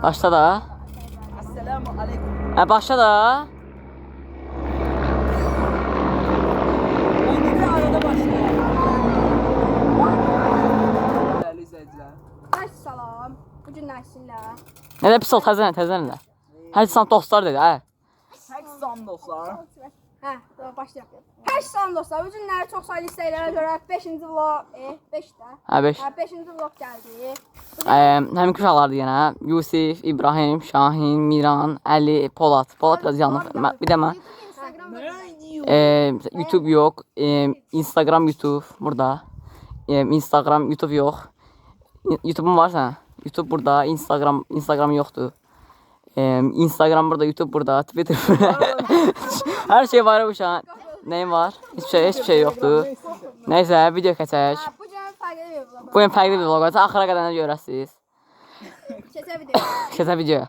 Başla da. Esselamu aleyküm. Başla da. Bir de arada başlayalım. Değerli izleyiciler. Salam. Bugün nəsillər. Nədə pis ol, təzən də. Hər san dostlar dedi, hə. Hər salam dostlar. Hə, başlayaq. Hər salam dostlar. Bu günləri çox saylı istəklərə görə 5-ci vlog, 5-də. Hə, 5. 5-ci vlog gəldi. Həmin uşaqlardı yenə. Yusif, İbrahim, Şahin, Miran, Əli, Polat. Polat biraz yanıq. Bir də mən. YouTube yox. Instagram, YouTube burada. Instagram, YouTube yox. YouTube'un varsa, YouTube burada. Instagram yoxdur. Instagram burada, YouTube burada, Twitter burada. Hər şey var bu uşağın. Neyim var? Hiçbir şey yoxdur. Neyse, video keçək. Bu gün fərqli bir vlog olacaq. Axıra qədər görəsiniz. Keçək video.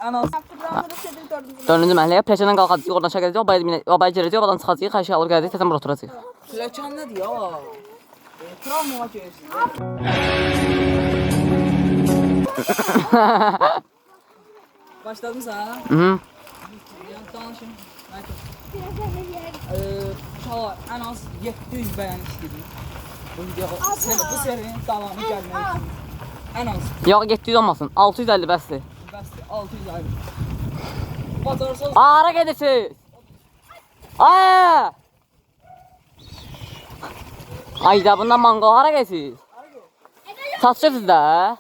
Anas. Dördüncü məhəlləyə pleçədən qalxacağıq, oradan aşağı gələcək, obaya girəcək, oradan çıxacağıq, hər şey alır gələcək, təzən bura oturacaq. Plökan nədir ya? Travmama görürsün. Başladın sen? Hı. Danışın. Uşaqlar ən az 700 bəyən istəyirəm. Bu serinin davamı gəlmək üçün. Ən az. Yox, 700 olmasın, 650 bəsdir. Bəsdir, 650. Bacarırsınız. Hara gedirsiniz? Ay! Ayda bundan mango hara gedirsiniz? Satışırsınız da.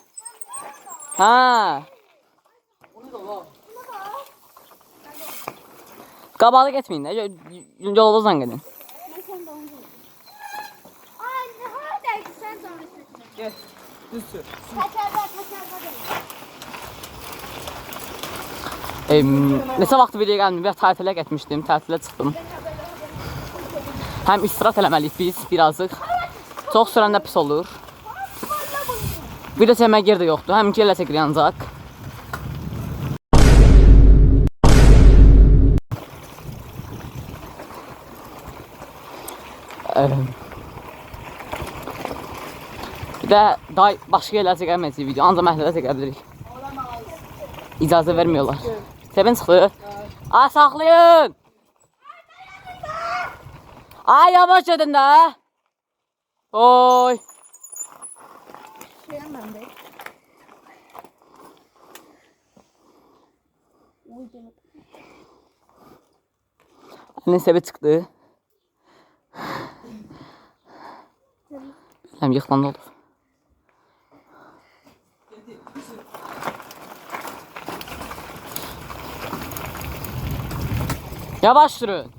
Ha. Qabağa getməyin də, yolunuzdan gedin. Gel, düz sür. Neçə vaxt video gəlmir, bir tətilə getmişdim, tətilə çıxdım. Həm istirahat eləməliyik biz birazcıq. Çox sürəndə pis olur. Video çəkməyə yer də yoxdur, həminki elə çəkilir ancaq. Bir də başqa yerlərə çəkə bilməyəcəyik video, ancaq məhəllədə çəkə bilirik. İcazə vermiyorlar. Səbin çıxdı. Ay saxlayın. Ay yavaş edin də. Oy. Anne səbə çıxdı. Bilməm yıxlandı olur. Yavaş sürün.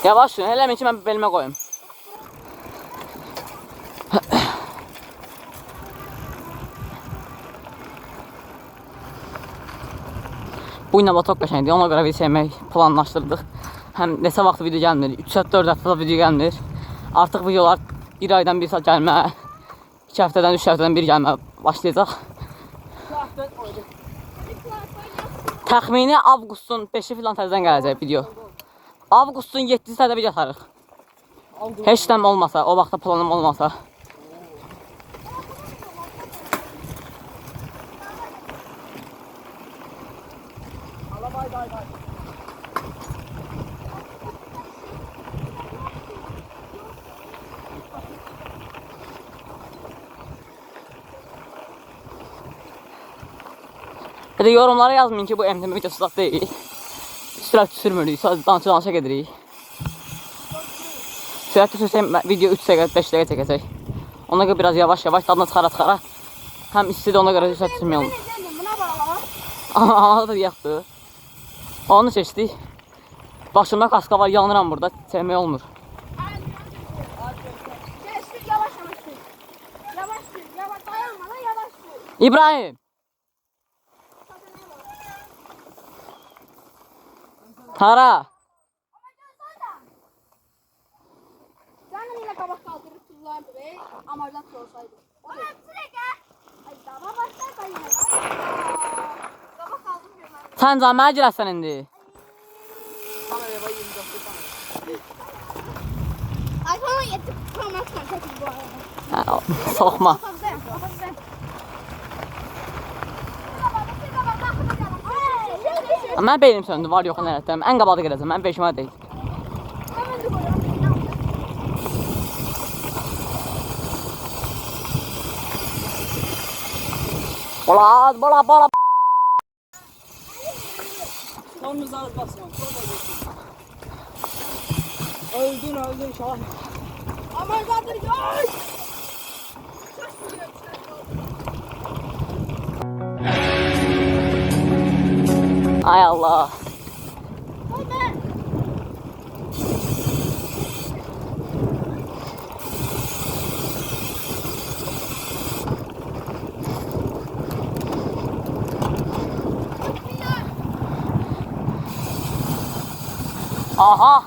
Yavaş sürün. Eləmin ki mən belimə qoyum. Bu ilə batok qəşəngdir. Ona görə video çəkmək planlaşdırdıq. Həm neçə vaxt video gəlmir. 3-4 həftə video gəlmir. Artıq videolar bir aydan bir saat gəlmə, 2 həftədən 3 həftədən bir gəlmə başlayacaq. Təxmini avqustun 5-i filan təzədən gələcək video. Avqustun 7-ci təzə video atarıq. Heç dəm olmasa, o vaxtda planım olmasa. Hadi yorumlara yazmayın ki bu MTM videosu da değil. Sürət sürmürük, sadəcə danışa gedirik. Sürət sürsəm video 3 dəqiqə, 5 dəqiqə çəkəcək. Ona görə biraz yavaş-yavaş tadına çıxara-çıxara. Həm istidir, ona görə sürət sürmək olmur. Aha da yaxdır. Onu seçdik. Başımda kaska var, yanıram burada, çəkmək olmur. İbrahim! Hara? Sen yine kabak kaldırıp tuzlardı be. Amardan olsaydı. Bana sürekli. Ay dava başlar da yine. Kabak kaldım. Sən canı mənə girəsən indi. iPhone 17 Pro Max'la çəkir bu arada. Hə, soxma. Kapazdayım, kapazdayım. Mən beynim söndü, var yox nərətəm. Ən qabalı gələcəm, mən beşimə deyil. Hemen de koyalım. Bola. Sonunuz az basma. Öldün Şahin. Aman kaldır gel. Ay Allah. Aha.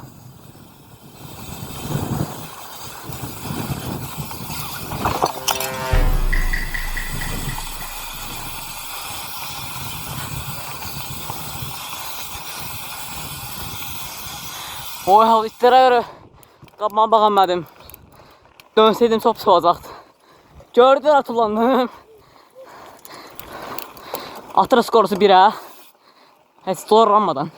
Oy hal itlərə görə qabıma baxamadım. Dönsəydim çox pis olacaqdı. Gördülər atıllandım. Atır skorusu 1'ə. Heç zorlanmadan.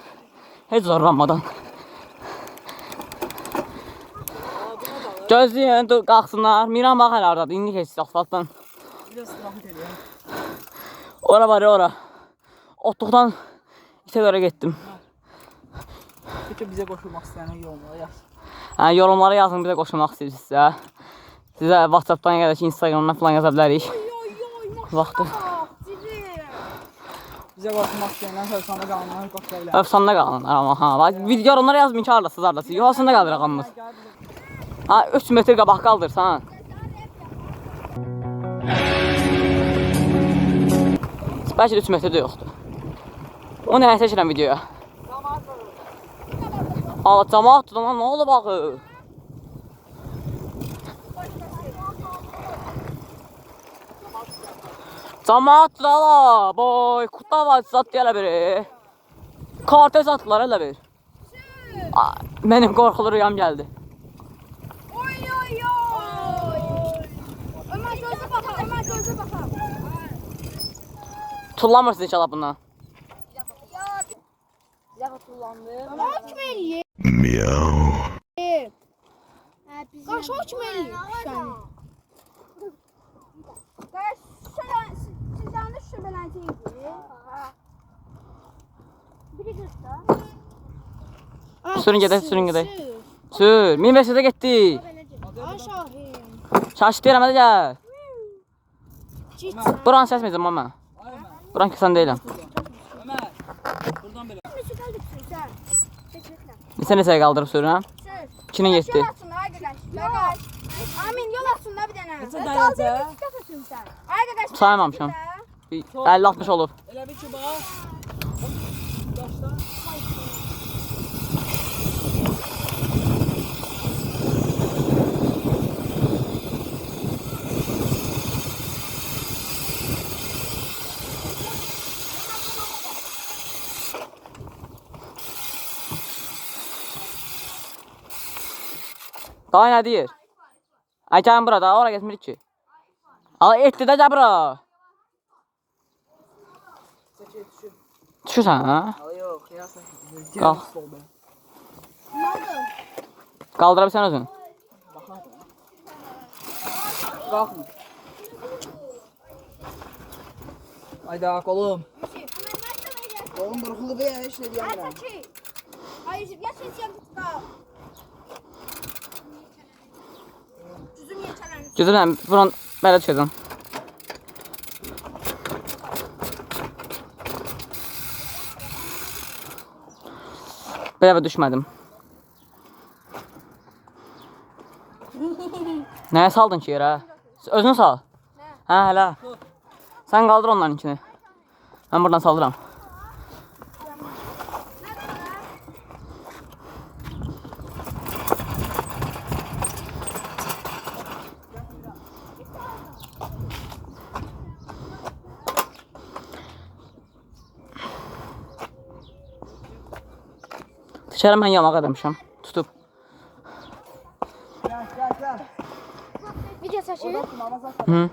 Gözləyin, dur, qalxsınlar. Miran bax hələ oradadır. İndi keçsin asfaltdan. Biraz rahmet edeyim. Ora var ya ora. Otluqdan itə görə getdim. Peki bize koşulmak isteyen yorumlara yaz. Hə, yorumlara yazın, bizə qoşulmaq istəyirsinizsə. Sizə WhatsApp-dan ya da ki, Instagram-dan falan yaza bilərik. Vaxtı. Bize koşulmak isteyenler hırsanı kalmalar koşulabilir. Öfsanda qalınlar amma ha. Bax, yorumlara yazmayın ki, hardasınız. Yoxasında qalır rəqamımız. Ha, 3 metr qabaq qaldırsan. Bəlkə də 3 metr də yoxdur. O nə çəkirəm videoya? Allah, cəmaatdır lan, nə oldu baxı? Cəmaatdır ala, boy, kuta var, zat gələ biri. Kartez atdılar elə bir. Mənim qorxulu rüyam gəldi. Oy. Ömer gözü bakalım. Tullanmırsınız inşallah bundan. Ömer kim eləyir? Qaşı o kim eləyir? Sizdən də şübhələncəydi. Biri qızda. Sürün gedək. Sür, universitetə getdik. Ay Şahin. Şaşıt deyirəm, hədə gəl. Git. Buranı səsməyəcəm amma. Buran kəsən deyiləm. Ömer, buradan böyle. Müzikal düşün sen. Teşekkürler. Neçə qaldırıb sürürəm? Sür. 2-nin getdi. Yol açsın arkadaş. Amin yol açsın da bir dənə. Neçə dərəcə? Düşün sen. Arkadaş. Saymamışam. 50-60 olub. Elə bir ki bax. Başla. Daha nə deyir? Ay gəlin bura da, ora getmirik ki. Ala etdi də gəl bura. Düşürsən ha? Yok, kıyasla. Qalx. Qaldıra bilsən özün. Kalkma. Hayda kolum. Kolum burkulu bir yere işte diyemem. Hayır, gerçekten tutar. Cüzüm yeçələndi. Gözələm, buran belə düşəcəm. Belə düşmədim. Nəyə saldın ki yerə? Özünü sal. Hə, hələ. Sən qaldır onların içini. Mən buradan saldıram. Dışarı mən yamağa demişəm. Tutub. Şey. Hı.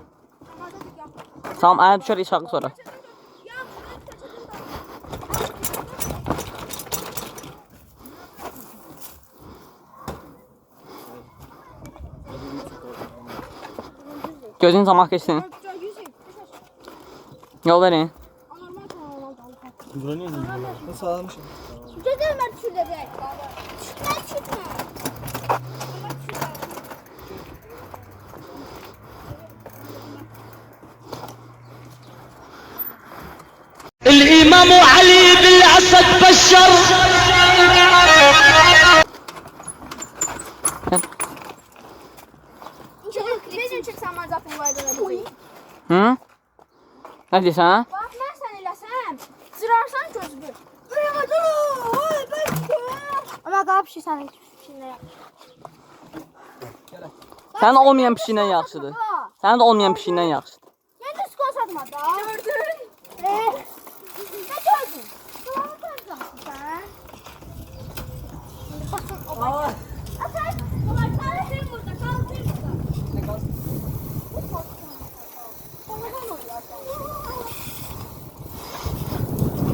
Tamam, ayağına düşer şarkı sonra. Gözün zamak geçsin. Yol verin. Nasıl almışım? Şurada Ömer şurada be. Çıkma. الإمام علي بالأسد بشر Bizim çıksan ben zaten bu ayda da Hı? Ne diyorsun ha? Bak ben sen eləsəm, zırarsan gözümü. Ama qab şey sənin içində yapmış. Sənin olmayan pişiyindən yaxşıdır. Sənin də olmayan pişiyindən yaxşıdır. Yəni skor satma da. Gördün? Ne gördün? Kulağını tanıyacaksın sen. Bakın o bak. Atar. Kulak kalsın burada. Kalsın burada. Ne kalsın?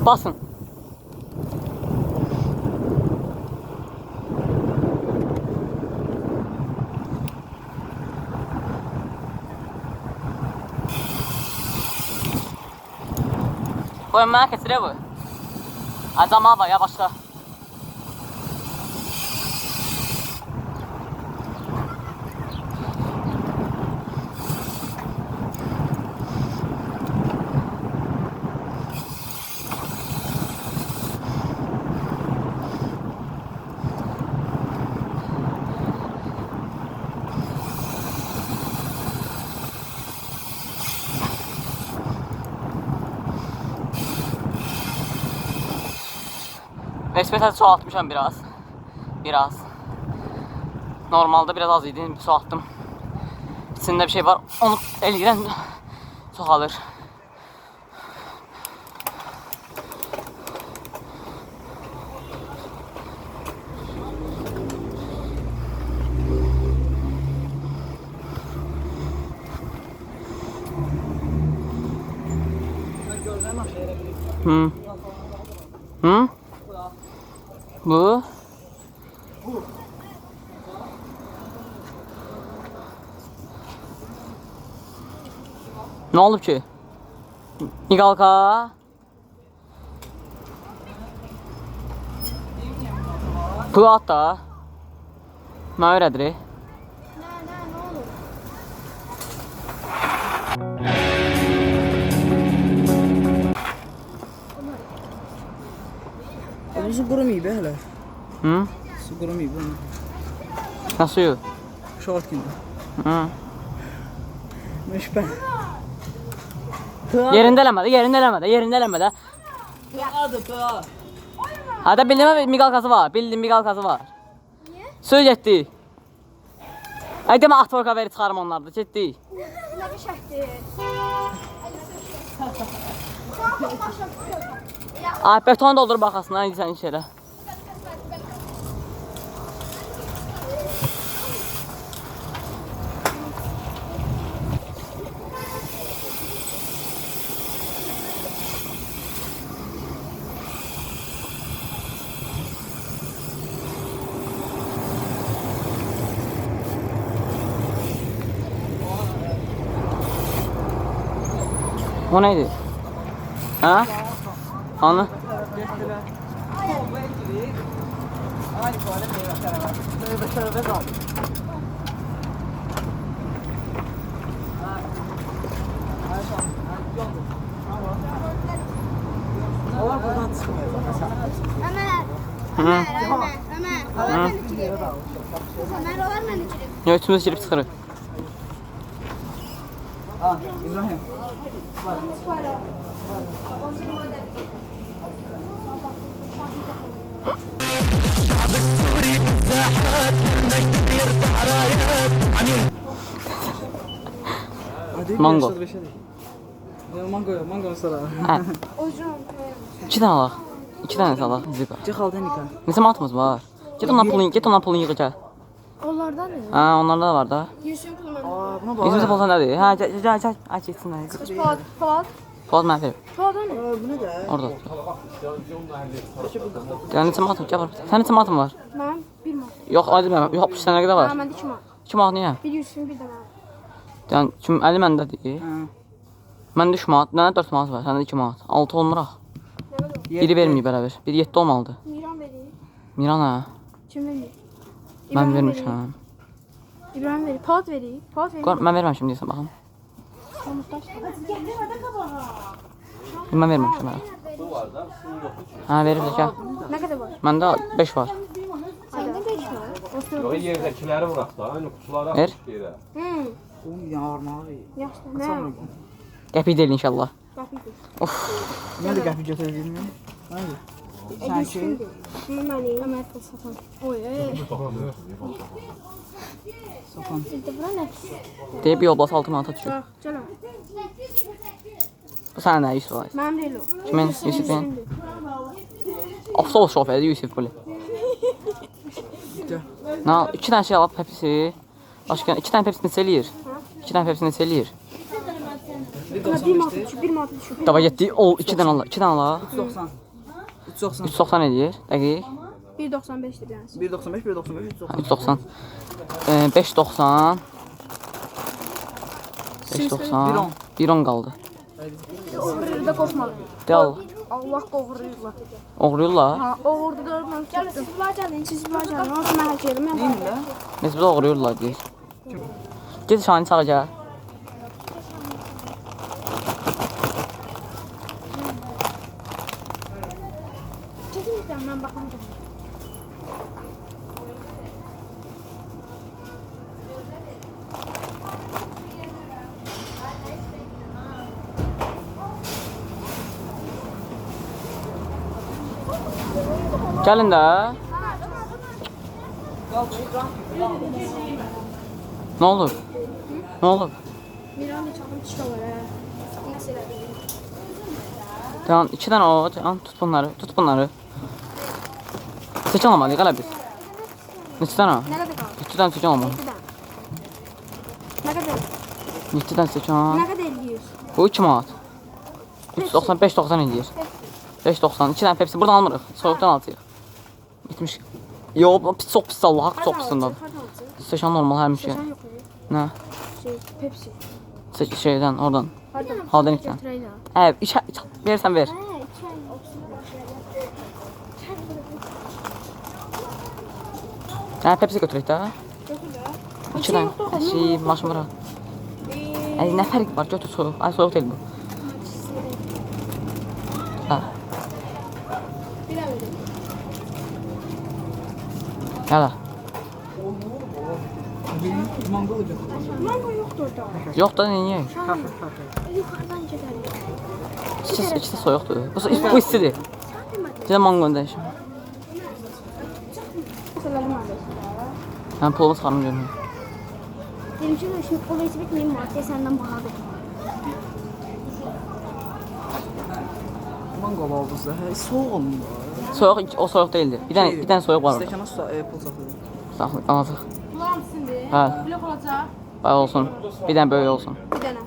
Basın. Koyun mənə keçirə bu. Acama bak, yavaşla. Nispeten çoğaltmışam biraz. Normalde biraz az idi, çoğalttım. İçinde bir şey var, onu eləyirəm, çoğalır. Hı. Hı? Bu? Ne oldu ki? Migalka. Bu at da. Ne öğredir? Ne olur? Oğlum su kurumayı be hele. Hı? Su kurumayı bunu. Nasıl yok? Şort gibi. Hı. Meşbe. Yerinde eləmədə. Adı pığa. Hadi bildim migalkası var. Bildim migalkası var. Niye? Söz getdi. Ay demə at vorka verib çıxarım onlarda. Getdi. Ne bir şəkdir. Ay beton doldur baxasına, indi sən iş elə. O neydi? Ha? Anı? Onlar buradan çıkmıyor. Ömer ben içireyim. Ömer olar ben içireyim. Yox, üçümüz girib çıxırıq. Ha, İbrahim. Mango. Mango sonra. Hə, Hocam. 2 dənə alaq. 2 dənə alaq. Zika. Çık aldı nikah. Neçə manatımız var? Get ondan pulunu yığ gəl. Onlardan ne? Ha, onlarda da var da. Yusuf Kulman. Aa, buna bak. Bizim olsa nədir? Ha, gəl. Ay, keçsinlər. Polat. Polat mənə ver. Polat'a ne? Bu ne de? Orada. Yəni neçə manatım? Gəl. Sənin neçə manatın var? Ben bir mat. Yox, aydın mən. Yox, 60 sənə qədər var. Ben de 2 mat. 2 manat niyə? Bir Yusuf'un bir de ben. Yəni kim 50 məndədir. Ha. Məndə 3 manat, mənə 4 manat var. Səndə 2 manat. 6 olmuraq. Biri verməyib bərabər. Biri 7 olmalıdır. Miran veriyor. Miran hə. Kim veriyor? Mən vermişəm. İbrahim veriyor. Polat veriyor. Polat veriyor. Mən verməmişəm deyəsən baxın. Muhtaç. Mən verməmişəm hələ. Hə, veriblər gəl. Ne kadar var? Məndə 5 var. Sende 5 var. Yox, yerdekiləri bıraq da, aynı qutuları Ver. atmış deyirəm. Hmm. Oğlum yarmağı. Yaxşı. Ne? Qəpik deyil inşallah. Kapıyı. Ben de kapı götürebilir miyim? Hayır. Sanki. Ömer kıl satan. Oy. Sapan. İşte bura ne? Deyib yol bası 6 manata düşür. Bak canım. Bu sənin nə Yusuf var? Mənim deyil o. Kimin? Yusuf'in? Avtobus şoförü Yusuf bu. Nə al? 2 dənə şey alıb Pepsi. Başqa 2 dənə Pepsi neçə eləyir? 2 dənə Pepsi neçə eləyir? Bir mat düşür. Bir mat düşür. Dava getdi. O 2 dənə al. 2 dənə al. 390. 390. 390 eləyir. Dəqiq. 1.95'dir yani. 1.95, 1.95, 390. 390. 590. 590. 1.10 qaldı. Oğurda qorxmalı. De al. Allah qoğuruyurlar. Oğruyurlar. Ha, oğurda mən tutdum. Siz bunlar gəlin, siz bunlar gəlin. Onu mən həkk edim. Mən Neyim lan? Biz burada oğruyurlar deyir. Ged Şahin sağa gəl. Kesinlikle mən baxamayacağım. Gəlin də. Nə olur? Nə olur? Miran da çapın çişə var hə. X elədi. Can 2 dənə o. Can tut bunları. Tut bunları. Seçən almalıyıq hələ biz. Neçə dənə? Nə qədər qaldı? 7 dənə seçən almalıyıq. 7 dənə. Nə qədər? 7 dənə seçən. Nə qədər eləyir? Bu 2 manat. 390 590 eləyir. 590. 2 dənə Pepsi buradan almırıq. Soyuqdan alacağıq. 70. Yo, pis çox pis Allah, haqq çox pisində. Seçən normal hər şey. Sen yok mu? Nə? Şey, Pepsi. Şeydən, oradan. Hardan? Haldenikdən. Götüreyim. Hə, verirsən ver. Hə, 2 ay olsun. Hə, Pepsi götürək də. Götür də. 2 dənə. Şey, maşın bura. Ay, nə fərq var? Götür soyuq. Ay, soyuq deyil bu. Hə. Bir ay verin. Gələ. Mango olacak. Mango yoktu orada. Yox da, niyə? Yukarıdan gidelim. İkisi də soyuqdur. Bu istidir. Bizə mango dəyişim. Selam abi. Mən pulumu çıxarım görməyim. Benim için şimdi polisi bitmeyeyim madde senden bahadır. Mango aldınız da. Soğuk olmuyor. Soyuq, o soyuq deyildi. Bir dənə soyuq var orada. Stəkana pul satılır. Saxlı, alacaq. Bular mısın be? Hə, Blok olacak. bay olsun. Bir dənə böyük olsun. Bir tane.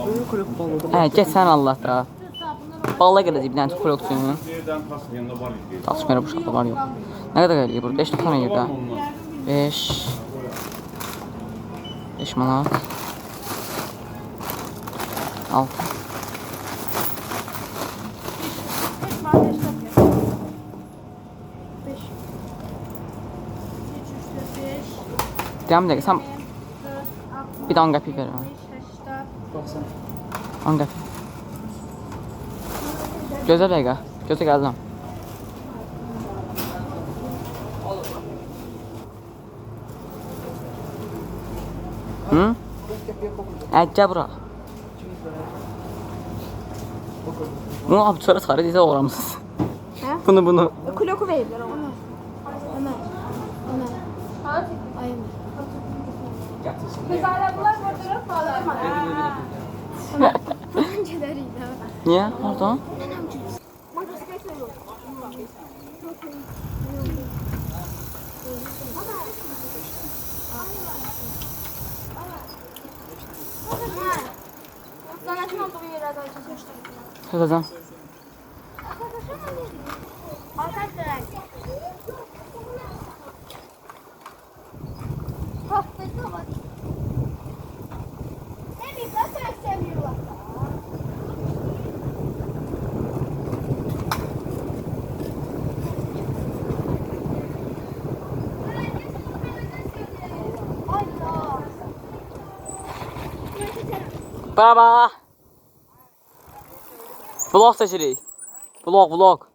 Böyle kulüp balığı. Hə, get sən Allah da. Balla gələcək bir dənə kulok üçün. Yerdən tasmayanda var idi. Tasmaya bu şəkildə var yox. Nə qədər gəlir bu? 5.90 eləyir də. 5 manat. 6. Deyəm dəqiqə, sən bir də 10 qəpik ver mənə. 10 qəpik. Gözlə dəqiqə, gözlə gəldim. Hı? Gəl bura. Bunu abi çölə çıxarı deyəcək oğramısınız. Hə? Bunu. Kuloku verirler ona. Ömer. Ömer. Ay Ömer. Ömer. Bence de değil. Niyə? Oradan? Zannetim olduğu yerlerden seçtim. Söyleyeceğim. Arkadaşlar. Haftayı kapat. Ne bileyim ben sevmiyorlar. Baba. Vlog seçirik. Vlog.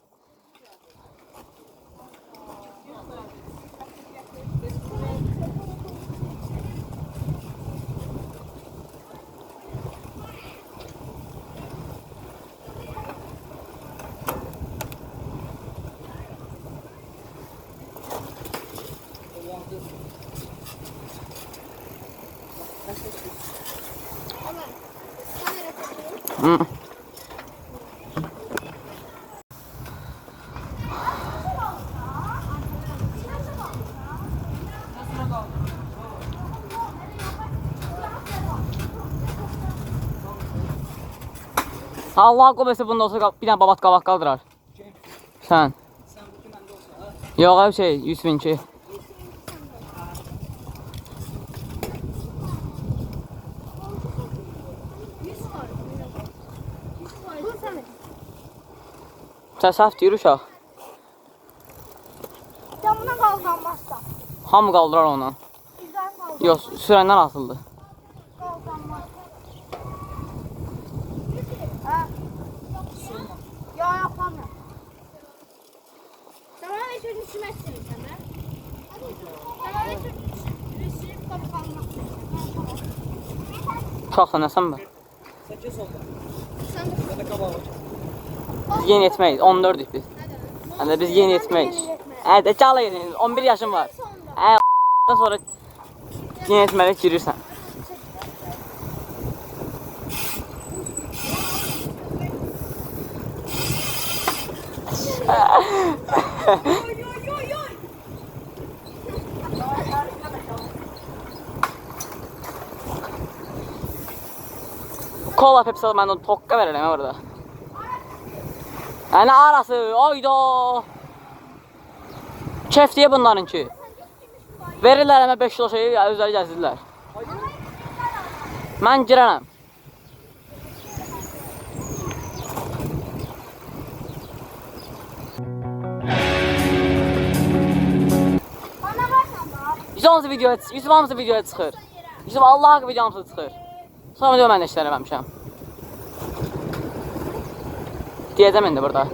Hı. Allah qobəsə bunda olsa bir dənə babat qabaq qaldırar. Sən. Sen bu kimende olsa ha? Yox abi şey 100.002. Təsəf deyir uşaq. Sen buna kalkanmazsan. Hamı qaldırar onu. Güzel kalkan. Yox, sürəndən asıldı. Kalkanmaz. Ha? Ya yapamıyorum. Sen bana bir çocuk düşmezsin sen ha? Sen bana bir çocuk düşürüp kalkanmak. Uşaqsa nəsən bə? 8 oldu. Sen de Ben de kabağı. Biz yeni etməyiz, 14'ük biz. Həm də biz yeni etməyiz. Hə, çala yeni, 11 yaşım var. Hə, sonra yeni etməlik girirsən. Kola Pepsi al, mən onu tokka verərəm orada. Nə arası, oydo. Kef deyə bunlarınki. Verirlər həmə 5 kilo şeyi, özləri gəzdirlər. Mən girərəm. bana bakma bak. Yusuf hamısı videoya çıxır. Yusuf Allah haqqı video hamısı çıxır. Sonra diyor mən də işlələməmişəm. Deyəcəm indi burada.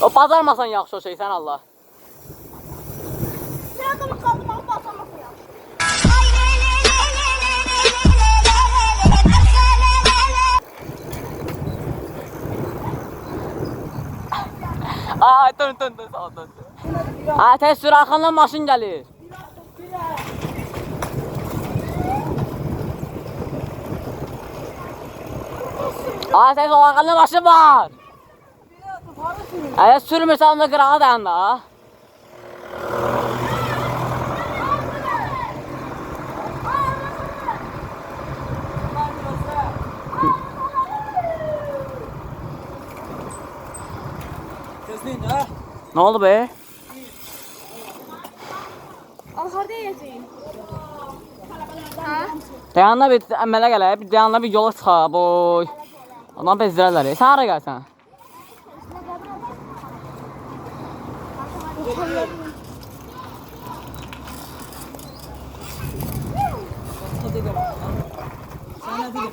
O bazarmasan yaxşı o şey sən Allah. Sen adamı kaldırmak basamak ya. Ay dön sağ ol dön. Ay tez sür arxandan maşın gəlir. Ay tez o arxandan maşın var. Ay sürmürsən onda qırağa dayan da. Gözleyin ha. Nə oldu be? Alharda yiyeceğim. Ha? Dayanla bir əmələ gələ, bir dayanla bir yola çıxa, boy. Adam bezdirərlər. Sən hara gəlsən? Hadi gel. Sen ne dedin?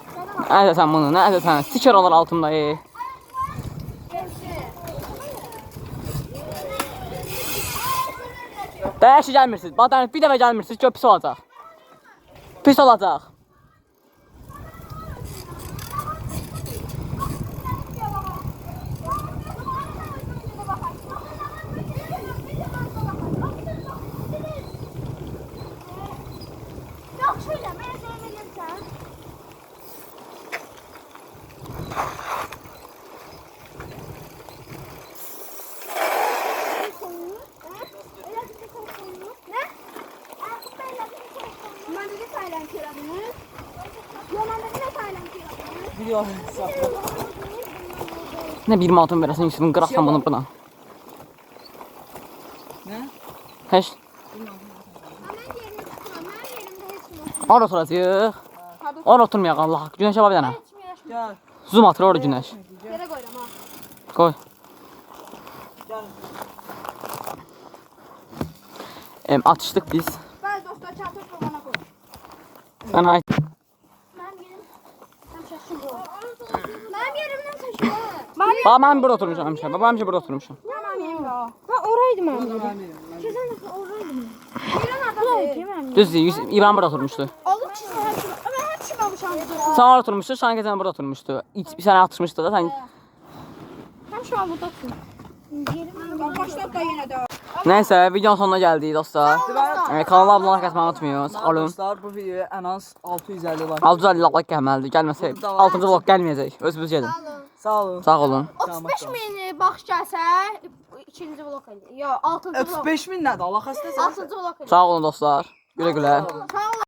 Nə edirsən bunu, nə edirsən? Stiker olur altımda. Dəyəşi gəlmirsiniz. Badan bir dəfə gəlmirsiniz, gör pis olacaq. Pis olacaq. Yok şöyle ben sevmedim sen. Videonun qısası. Ne 1 manatın verəsən Yusufun qıraqsan bunu buradan. Nə? Heç. Orada oturacaq. Orada oturmayaq Allah haqqı. Günəşə bax bir dənə. Gəl. Zoom atır orada günəş. Yere koyuram ha. Qoy. Gəl. Atışdıq biz. Ben dostlar çatır bana koy. Sən ay. Benim yerim. Tam şaşırdım. Benim yerimden şaşırdım. Benim Bax mən burada oturmuşam həmişə. Bax həmişə burada oturmuşam. yerim ya. Ha oraydı benim yerim. Kesin oraydı mı? Yerim Düzdür, İbrahim burada oturmuşdu. Alıp çizim her şey. Ama her şey almış anladım. Sən orada oturmuşdun, Şahin keçən burada oturmuşdu. Bir sənə atışmışdı da sən. Hem şu an buradasın. Başlat da yine de. Nəysə, videonun sonuna gəldik dostlar. Kanala abunə olmayı kəsməyi unutmayın. Sağ olun. Dostlar, bu videoya ən az 650 like. 650 like gəlməlidir. Gəlməsə 6-cı vlog gəlməyəcək. Özünüz gedin. Sağ olun. Sağ olun. 35 bin baxış gəlsə ikinci blok idi. Yo, 6-cı blok. 35 min nədir? Allah xəstəsən. 6-cı blok idi. Sağ olun dostlar. Gülə gülə. Sağ ol.